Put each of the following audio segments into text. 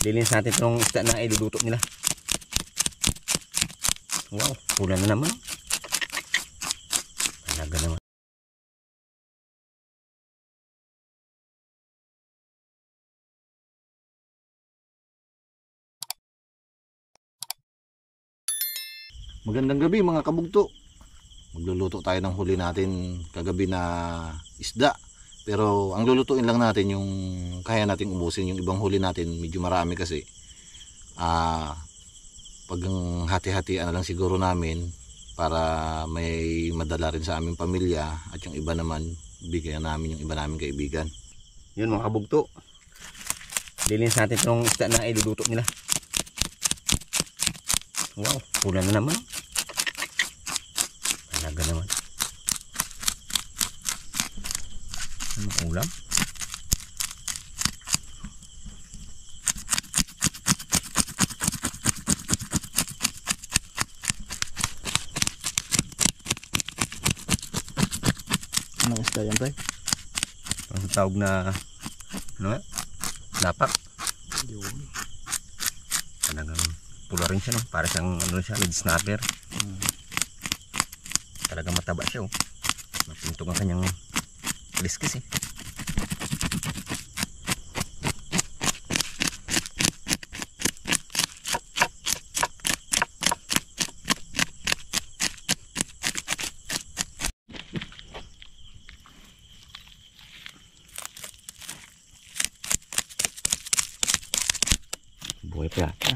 Lilinis natin itong isda na iluluto nila. Wow, pula na naman. Talaga naman. Magandang gabi mga kabugto. Magluluto tayo ng huli natin kagabi na isda. Pero ang lulutuin lang natin yung kaya nating ubusin. Yung ibang huli natin medyo marami kasi. Pag hati-hatian na lang siguro namin para may madala rin sa aming pamilya. At yung iba naman bigyan namin yung iba naming kaibigan. Yun mga kabugto. Lilinis natin itong isda na iluluto nila. Wow, pula na naman. Talaga naman. Ano ulam? Anong isda yan, Tay? Ang tawag na ano nga? Lapak. Yun. Talagang pula rin siya, no? Para siyang ano siya, lead snapper. Talagang mataba siya, oh. Mapintok ang kanyang liskis, eh. Buhay pa yata.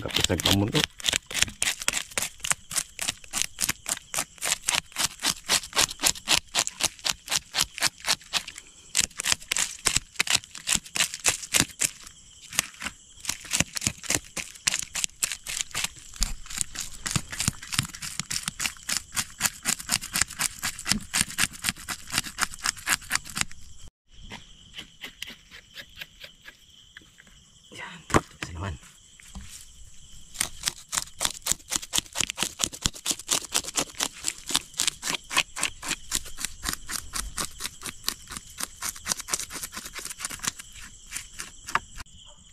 Kapisag pa mo to. Yan. Kasi naman.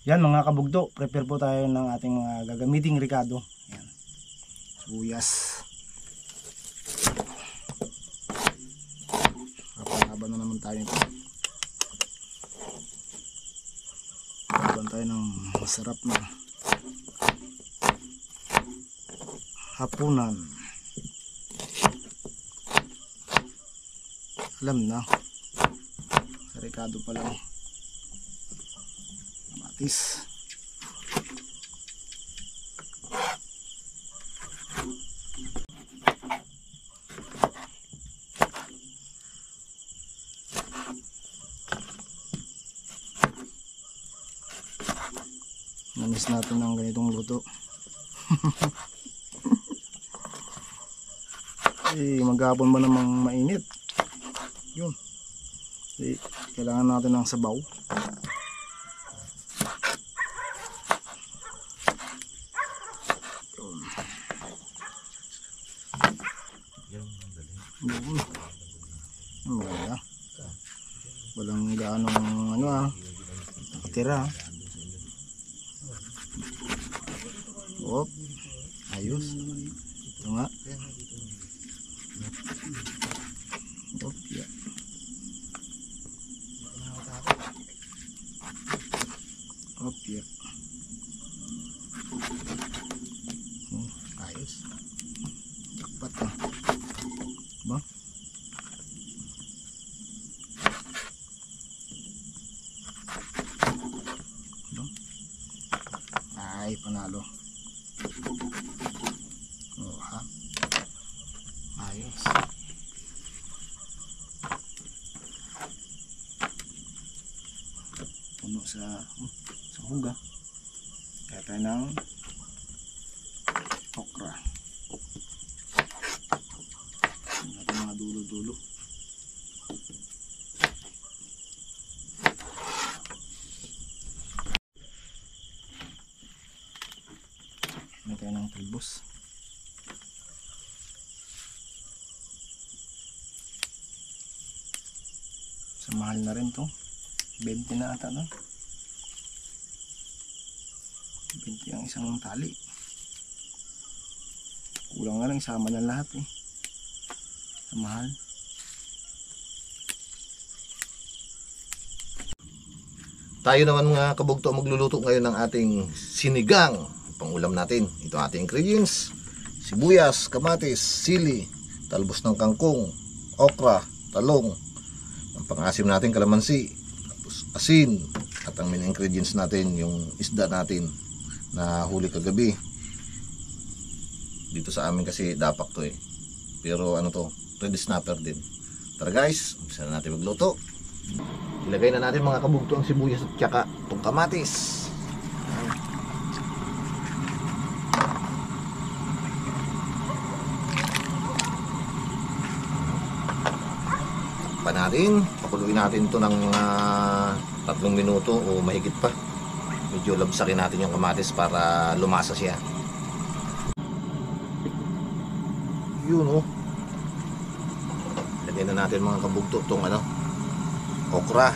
Yan mga kabugto, prepare po tayo ng ating mga gagamiting ricado. Yan. Sibuyas. Haba na naman tayo ito. Haban tayo ng masarap na hapunan. Alam na. Sa ricado pa lang. Kamatis. Namis natin ng ganitong luto. Maghapon ba namang mainit? Yun. Kailangan natin ng sabaw. Maganda. Walang gaanong tira. Op, ayos. Ito nga. Op, ya. Op, ya. Ayos. Jackpot na. Ba? Ay, panalo. Oh, ha? Ayos. Puno sa huga. Kaya tayo ng okra. Natin mga dulo-dulo. Tayo ng talbos. Sa mahal na rin to. 20 na ata no? 20 ang isang tali. Kulang na lang, isama na lahat eh. Sa mahal. Tayo naman mga kabugto magluluto ngayon ng ating sinigang. Pangulam natin, ito ating ingredients: sibuyas, kamatis, sili, talbos ng kangkong, okra, talong, ang pangasim natin kalamansi, tapos asin, at ang main ingredients natin yung isda natin na huli kagabi. Dito sa amin kasi dapak to eh, pero ano to, red snapper din. Tara guys, umpisa na natin magluto. Ilagay na natin mga kabugto ang sibuyas at tsaka itong kamatis. Pa natin, pakuluin natin ito ng 3 minuto o mahigit pa. Medyo labsakin natin yung kamatis para lumasa siya. Yun oh. Lagyan na natin mga kabugto itong okra.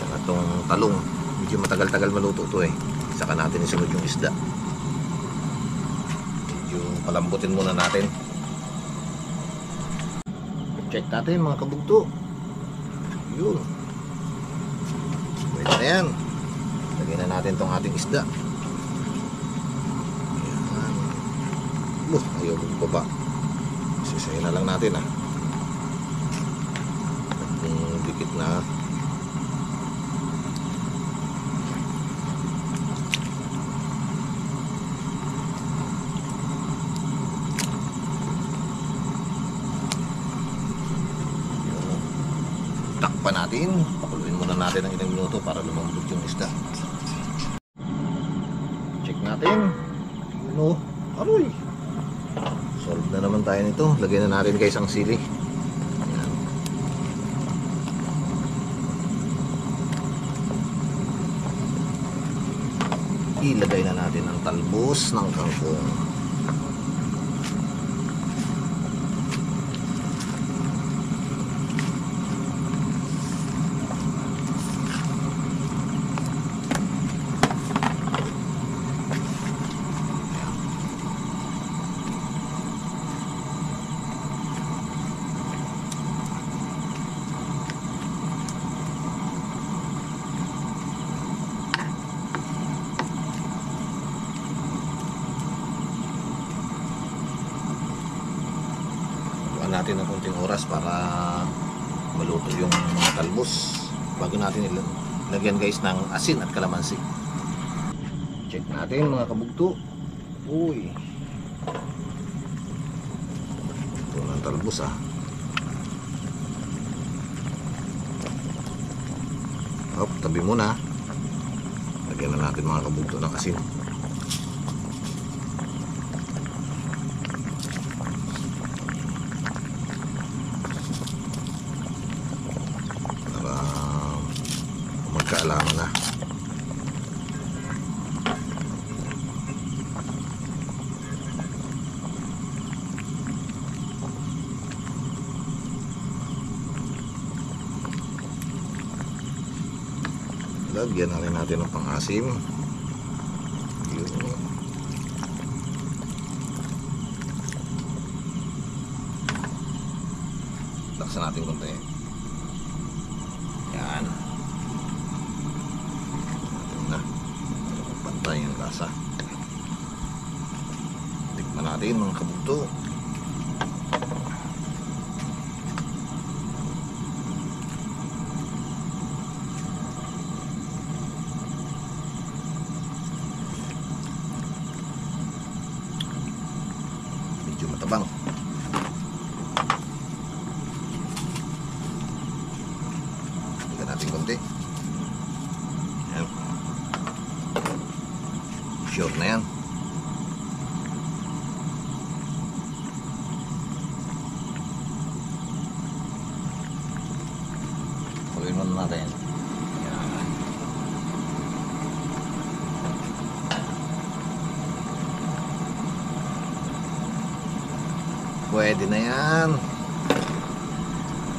Tsaka itong talong. Medyo matagal-tagal maluto ito eh. Saka natin isunod yung isda. Medyo palambutin muna natin. Check natin mga kabugto. Yun. Pwede na yan. Lagyan na natin itong ating isda. Ayan. Ayaw magbaba. Sisayin na lang natin dikit na. Takpan natin, pakuluin muna natin ng ilang minuto para lumambot yung isda. Check natin. Aroy, solve na naman tayo nito. Lagyan na natin guys ang sili. Ilagay na natin ang talbos ng kangkong. Natin ng konting oras para maluto yung mga talbos bago natin ilagyan guys ng asin at kalamansi. Check natin mga kabugto. Uy, ito ng talbos tabi muna. Lagyan na natin mga kabugto ng asin. Kaalaman na. Lagyan na rin natin ng pang-asim. Yun. Laksan natin konti. Yan. Pantay yung lasa. Tikman natin mga kabugto. Medyo matabang. Tignan natin konti. Yan. Sure na yan. Pagawin muna natin. Yan. Pwede na yan.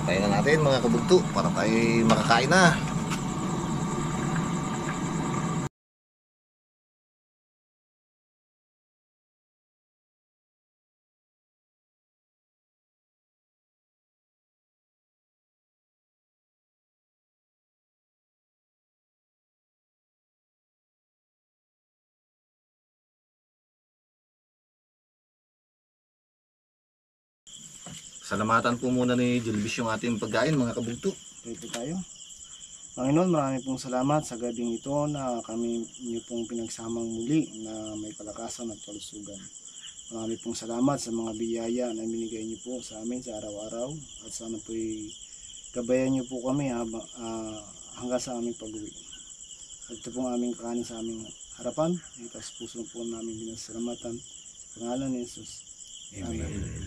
Patayin na natin mga kabugto para tayo makakain na. Salamatan po muna ni Julvis yung ating pagkain mga kabugto. Pray po tayo. Panginoon, marami pong salamat sa gabing ito na kami niyo pong pinagsamang muli na may palakasan at kalusugan. Marami pong salamat sa mga biyaya na binigay niyo po sa amin sa araw-araw at sana po'y gabayan niyo po kami hanggang sa aming pag-uwi. At ito pong aming kakanin sa aming harapan. Itas puso po namin binasalamatan. Sa pangalan ni Jesus. Amen.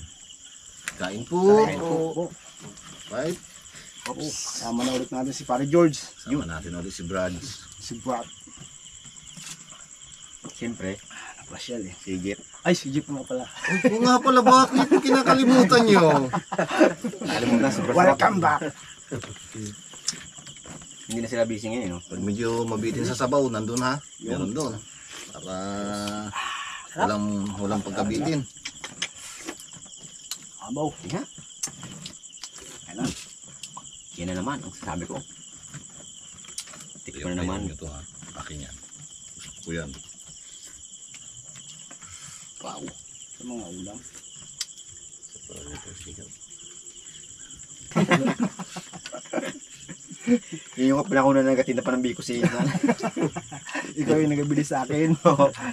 Kain po. Kain po. Right. Sama na ulit natin si Pare George. Sama natin ulit si Brads. Si Brad. Siyempre, Napasyal eh. si Jeep. Ay, si Jeep nga pala. Oo nga pala, bakit kinakalimutan nyo? Alam mo na, super Welcome back. Hindi na sila busy ngayon, no? Pag medyo mabitin sa sabaw, nandun ha. Meron doon. Para walang pagkabitin. Abaw. Tingnan. Ano? Yan na naman ang sasabi ko. Tikman na naman. Ito ha. Akin yan. Gusto ko yan. Wow. Sa mga ulam. Yun yung pinakuna na nagatinda pa ng biko si Inan. Ikaw yung nagabili sa akin.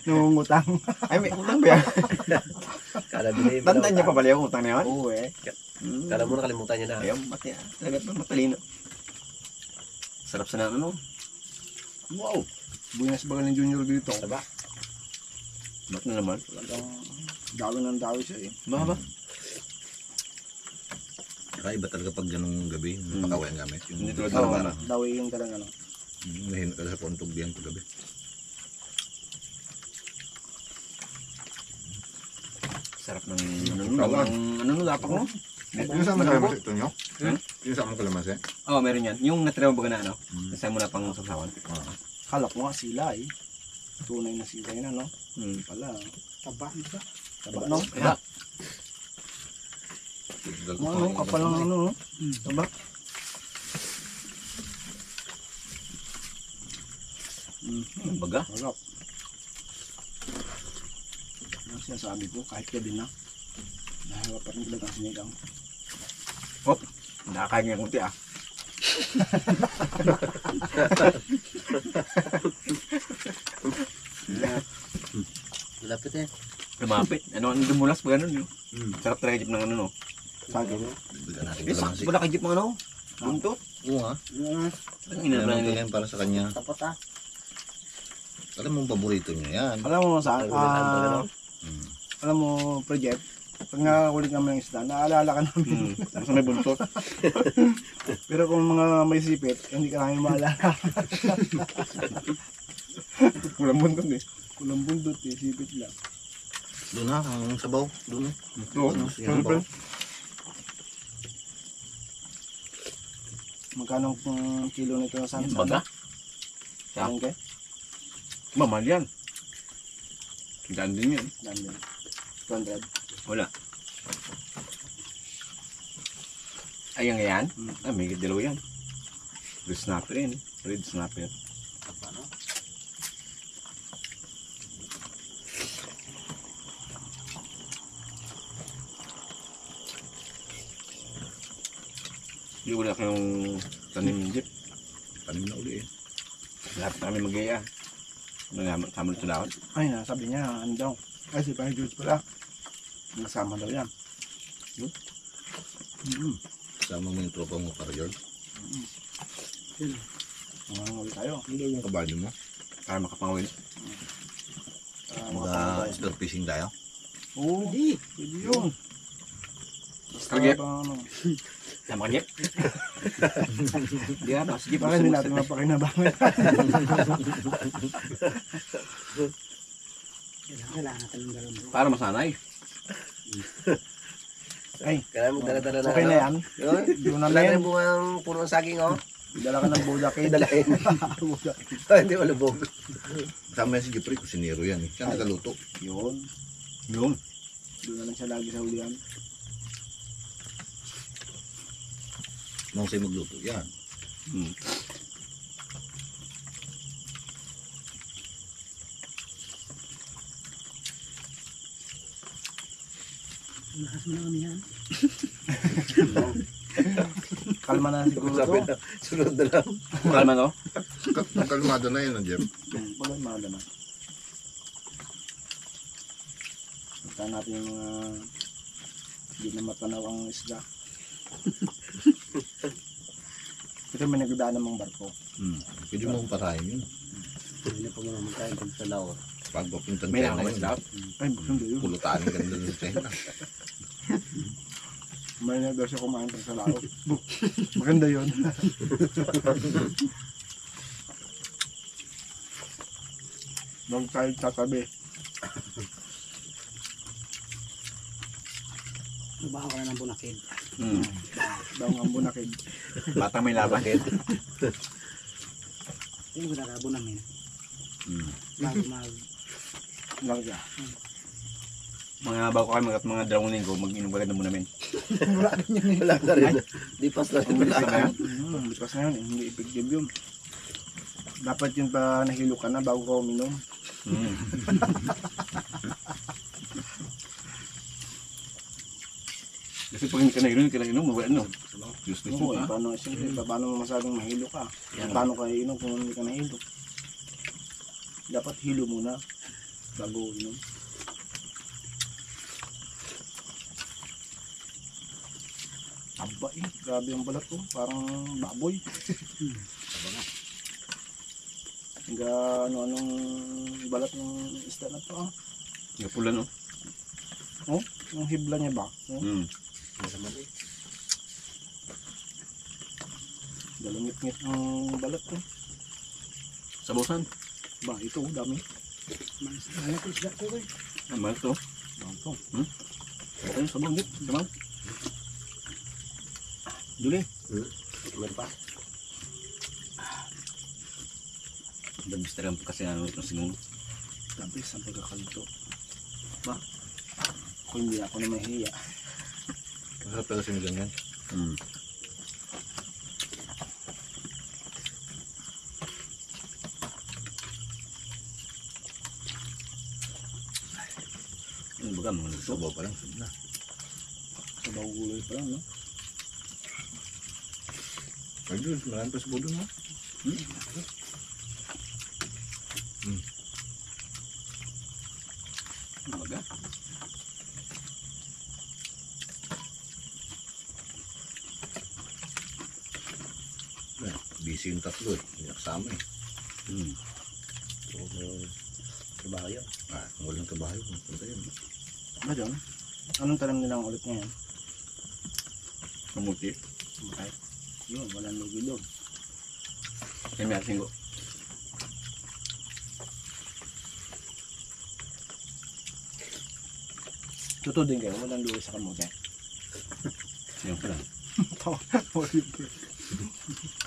Nungungutang. Ay, may utang ba yan? Kala bili mo Tandaan niya pa pala yung utang na yun? Oo eh. Kala mo nakalimutan niya na. Ayaw, talaga matalino. Sarap sa ano. Wow. Buenas bagal ng Junior dito. Diba? Ba't na naman? Talagang dalo ng dalo siya eh. Ba? Saka iba talaga pag ganung gabi, napakawain gamit. Hindi tulad Oo, ng araw. dawi yung talaga ano. Mahina ka sa puntog diyan pag gabi. Sarap ng ano lapak mo? Yung sama kalamansi ito nyo? Hmm? Yung sama kalamansi? Oo, meron yan. Yung natira mo ba na ano? Nasaan mo na pang sasawan? Kala ko nga sila eh. Tunay na sila yun ano. Pala. Taba ito. Taba no? Iba. Ano, kapal ng ano no? Taba. Baga? Harap. Ano sinasabi ko, kahit gabi na. Naharap pa rin talaga ang sinigang. Hop! Nakakain nga kunti ah. Lapit eh. Lumapit. Ano ang dumulas pa ganun yun? Sarap talaga jeep ng ano no? Sabi mo? Bigyan natin Eh, kalamansi. sakto pala kay jeep ng ano? Buntot. Oo ha. Ang Yan inabla ang nila. ganyan para sa kanya. Tapos ah. Alam mo, paborito niya yan. Alam mo sa Hmm. alam mo, project, pag nakakulit naman ng isda, naalala ka namin. Basta may buntot. Pero kung mga may sipit, hindi ka namin maalala. Kulang buntot eh. Kulang bundot eh, sipit lang. Doon ha, ang sabaw. Doon ha. Oo. Gusto niya sabaw. Magkano kung kilo nito sa Sansa? Baga? Siya. Yan kay? Mamahal yan. Daan din yan. London. 200. Wala. Ay, ang yan? Ah, may dalawa yan. Red snapper yan. Red snapper. Hindi wala kayong tanim ng jeep. Tanim na uli eh. Lahat na kami mag-iya. Kasama na sa lahat. Ay, sabi niya, ano daw. Ay, si Pang George pala. Nasama daw yan. Sama mo yung tropa mo para George. Ulit tayo. Hindi yung kabayo mo. Para makapangawin. Mag-spear fishing tayo. Oo, pwede yun. Kagip. Ano, Sama ka jeep. Di ba? Sige, Baka hindi natin mapakinabangan. Kailangan natin ng galon. Para masanay. Ay, Kailangan mo dala-dala na. okay na yan. Yun. Hindi mo na Wala na yan. yung bungang puno ng saging oh. Dala ka ng budak eh. Dalahin. Budak. Hindi malubog. Sama yan si Jeffrey, kusinero yan eh. Siya nagaluto. Yun. Yung. Doon na lang siya lagi sa hulihan. Nung siya magluto yan. Lakas mo na kami yan. Kalma na siguro Sabi to. na, sunod na lang. Kalma no? Kalmado na yun, Jeff. Kalmado na. Punta natin yung mga hindi na matanaw ang isda. Pero may nagdaan namang barko. Pwede mo parahin yun. Hindi pa muna magkain pag sa lao. Pag papuntan May tayo nakakamas yun, daw. Ay, hindi yun. pulutaan ka na sa China. May na daw siya kumain pag sa lao. Maganda yun. Huwag tayo tatabi. Nabaho ka na ng bunakid. Daw ang bunakid. Batang may laban. Yung ginarabo namin. Bago mag... Lang siya. Mga bago kami mga dalawang linggo, mag-inom agad na muna namin. Wala na rin. Di pas na rin. Bilis na yun. Bikas na yun eh. Hindi effective yun. Dapat yun pa nahilo ka na bago ka uminom. Kasi pag hindi ka nainom, mawala no. Diyos na Oo, suka. paano mo masadong mahilo ka? Paano ka inom kung hindi ka nahilo? Dapat hilo muna bago inom. Aba eh, grabe ang balat ko. Parang baboy. Hangga ano-anong balat ng isda na to ah. Yung pula no. Oh, yung hibla niya ba? Oh, dalangit-ngit ang balat ko. Sabusan. Ba, ito dami. Ano ko isda ko eh. Ang mahal to. Ito. Ito yung sabong dit. Sabang. Duli. Meron pa. Dabis talaga kasi ano ito siguro. Tapos ang pagkakalito. Ba? Kung hindi ako na mahiya. Masarap talaga sinigang yan. Ano baga mga luto? Sabaw pa lang. Na. Sa bago gulay pa lang, no? Ay, Diyos, marami pa sa budo na. Ano baga? Busy yung tatlo eh. Hindi nakasama eh. Trabaho yun. Kung walang trabaho, punta yun. Ba doon? Anong tanim nilang ulit ngayon? Kamuti. Bakit? Yun, walang lugi doon. Kaya may asing ko. Totoo din kayo, walang lugi sa kamote. Yung pala. Tawa.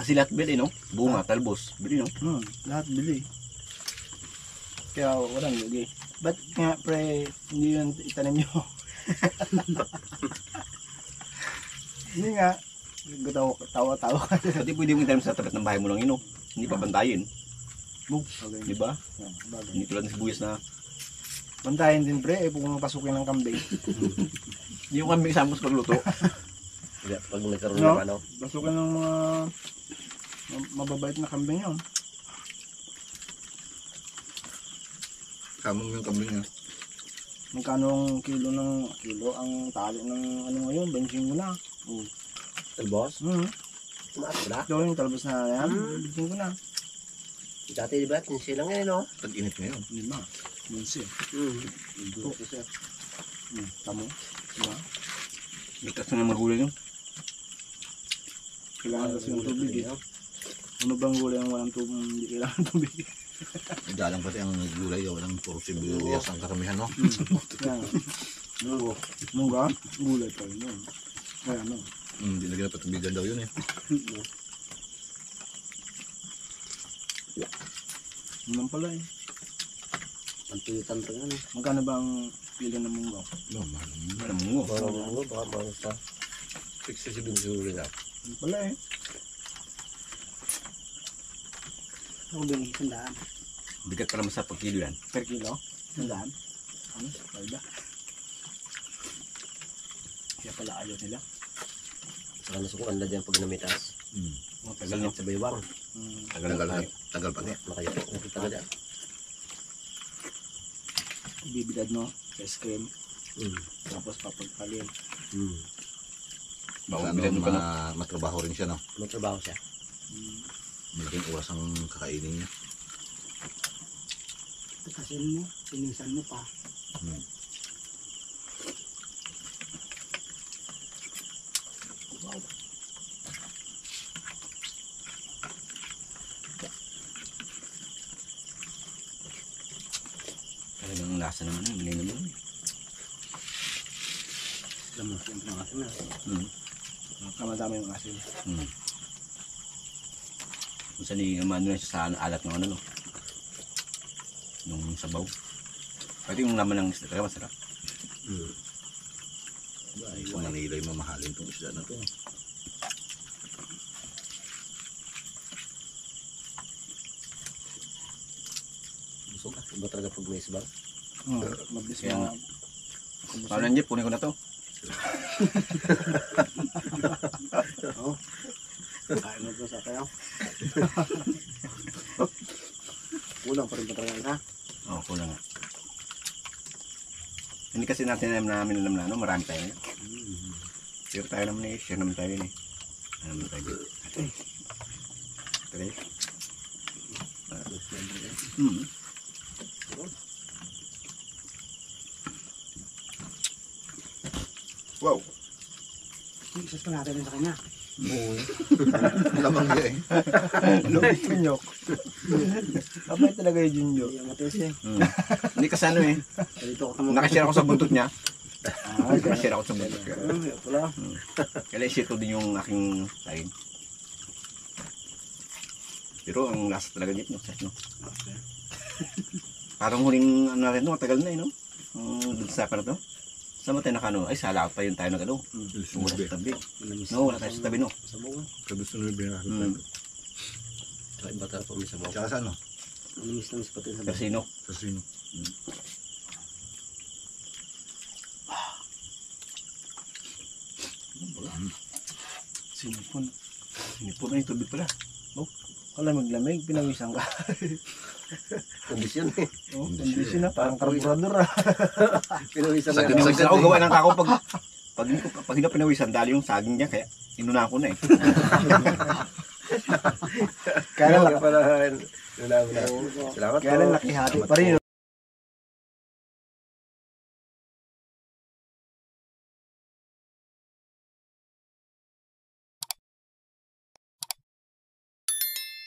Kasi lahat bili no? Bunga, talbos. Bili no? Lahat bili. Kaya walang lugi. Ba't nga pre, hindi yun itanim nyo? Hindi nga. Tawa-tawa ka. Pati pwede mong itanim sa tapat ng bahay mo lang yun no? Hindi pa bantayin. Boom. Okay. Di ba? Yan, bagay. Hindi tulad ng sibuyas na Bantayan din pre, pumapasukin ng kambing. yung kambing sa sa pagluto. Pag nagkaroon No? ng ano. Pasukin ng mga mababait na kambing yun. Kama mo yung kambing niya. Magkano ang kilo ang tali ng ano ngayon, benching mo na. Talbos. Tumaas ko na. Ito yung talbos na yan, benching ko na. Dati diba, 15 lang yan no? Tag-init ngayon. 5. Minsi. Ito. Tamo. Diba? Bitas na magulay yun. Kailangan kasi ng tubig eh. Ano bang gulay ang walang tubig? Hindi kailangan tubig. Dalang pati ang gulay, walang puro sibuyas ang karamihan, no? Yan. Mungga, gulay pa rin yun. Kaya ano. Hindi na ginapatubigan daw yun eh. Yun lang pala eh. Pantulitan pa yan eh. Magkano ba ang pila ng mungga? No, mahal. Alam mo. Parang ano, baka parang sa 67 siguro na. Yun pala eh. Ako ba yung isandaan? Bigat pala sa pagkilo yan. Per kilo? Sandaan? Ano? Palda? Kaya pala ayaw nila. Saka nasukuan na dyan pag namitas. Tagal no. Sa baywang. Tagal pa niya. Makayo. Nakita na dyan. Bibidad no, ice cream, Mm. tapos papagpalin. Mm. Bawang Ano, bilan mo ka no. matrabaho rin siya, no? Magtrabaho siya. Malaking oras ang kakainin niya. Pagkasin mo, pinisan mo pa. Talagang lasa naman yun. Hindi naman yun. Lamang siya ang pangasin na. Kamadami yung asin. Kung saan ano na siya sa alat ng ano no. Nung sabaw. Pati yung laman ng isda talaga masarap. Ay, sa Manila yung mamahalin itong isda na to. Busog ka. Iba talaga pag may isbang. Mabilis Kaya mo. nga. Paano nandiyan? Punin ko na to. Kain mo to sa kayo. Kulang pa rin pa talaga ka. Oo, kulang nga. Hindi kasi natin namin alam na ano, marami tayo niya. Share tayo naman eh, share naman tayo eh. Ano naman tayo dito. Tara eh. Wow! Isus pa natin sa kanya. Lamang niya eh. Lupit Junyok. Kapay talaga yung Junyo. Hindi matis eh. Hindi kasi ano eh. Dito ako tama. Nakashare ako sa buntot niya. Nakashare ako sa buntot niya. Wala. Kaya i-share ko din yung aking kain. Pero ang lasa talaga dito, no? Set, no? Parang huling ano na rin, no? Matagal na eh, no? Doon sa na to. Saan ba tayo nakano? Ay, sala pa yun tayo nag-ano. Wala sa tabi. No, wala tayo sa tabi, no? Sabaw nga. Kadusunod ba Saka iba talaga pag may sabaw. Tsaka sa ano? Manamis lang sa pati sa sabaw. Casino. Sa sino? Sinipon. Sinipon na yung tubig pala. Lamig-lamig, pinawisan ka. Kondisyon eh. Oh, kondisyon na, parang karburador ah. Pinawisan Sa na. ako gawa ng kako pag hindi ko pinawisan, dali yung saging niya, kaya inuna ko na eh. Kaya lang, Salamat. kaya lang nakihati pa rin.